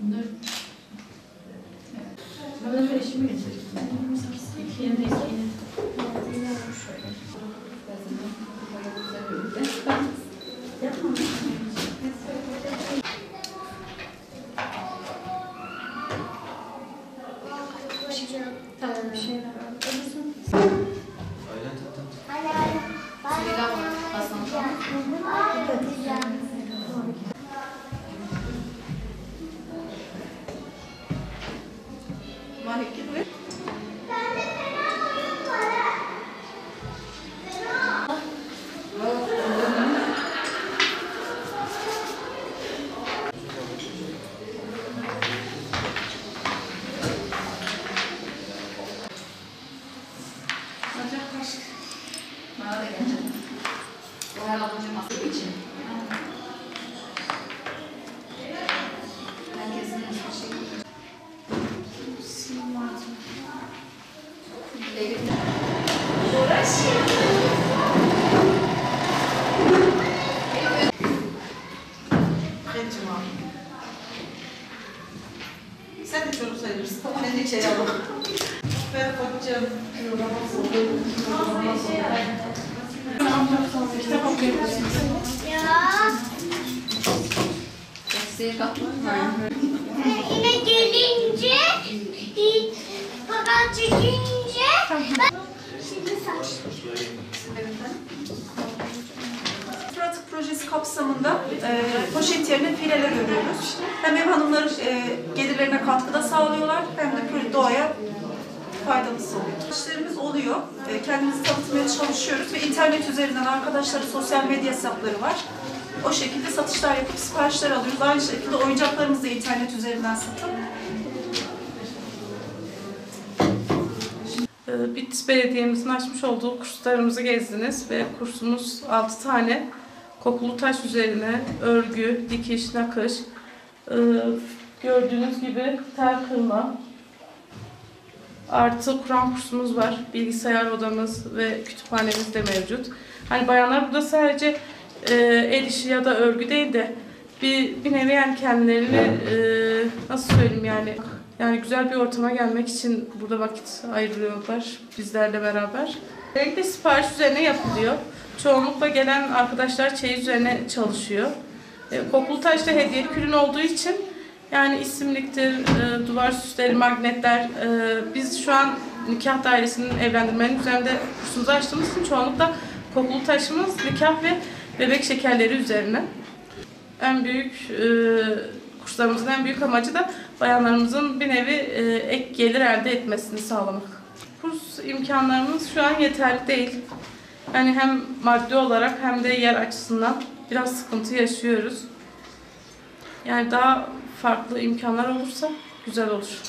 Bunlar... Evet. Böyle işimi geçirdim. İkiye de ikiye. Şöyle. Yapma. Tamam, bir şeyler var. Bana da gelecek. Bu her alıcı masası için. Herkesin hiçbir şey yok. Sen de çocuk sayılırsın. Ben de içeri alalım. Ben bakacağım. Kitap okuyabilirsiniz. Yine gelince, fakat çekince, şimdi saç. Pratik projesi kapsamında poşet yerine fileler örüyoruz. Hem ev hanımları gelirlerine katkıda sağlıyorlar hem de doğaya faydalısı oluyor. İşlerimiz oluyor. Kendimizi tanıtmaya çalışıyoruz ve internet üzerinden arkadaşların sosyal medya hesapları var. O şekilde satışlar yapıp siparişler alıyoruz. Aynı şekilde oyuncaklarımızı da internet üzerinden satıp. Bitlis Belediye'mizin açmış olduğu kurslarımızı gezdiniz ve kursumuz 6 tane kokulu taş üzerine örgü, dikiş, nakış, gördüğünüz gibi tel kırma, artı Kur'an kursumuz var, bilgisayar odamız ve kütüphanemiz de mevcut. Hani bayanlar burada sadece el işi ya da örgü değil de bir nevi yani kendilerini nasıl söyleyeyim yani güzel bir ortama gelmek için burada vakit ayırıyorlar bizlerle beraber. Özellikle sipariş üzerine yapılıyor. Çoğunlukla gelen arkadaşlar çeyiz üzerine çalışıyor. Kokulu taşta hediyelik ürün olduğu için yani isimliktir, duvar süsleri, magnetler. Biz şu an nikah dairesinin evlendirmenin üzerinde kursumuzu açtığımız için çoğunlukla kokulu taşımız nikah ve bebek şekerleri üzerine. En büyük kurslarımızın en büyük amacı da bayanlarımızın bir nevi ek gelir elde etmesini sağlamak. Kurs imkanlarımız şu an yeterli değil. Yani hem maddi olarak hem de yer açısından biraz sıkıntı yaşıyoruz. Yani daha farklı imkanlar olursa güzel olur.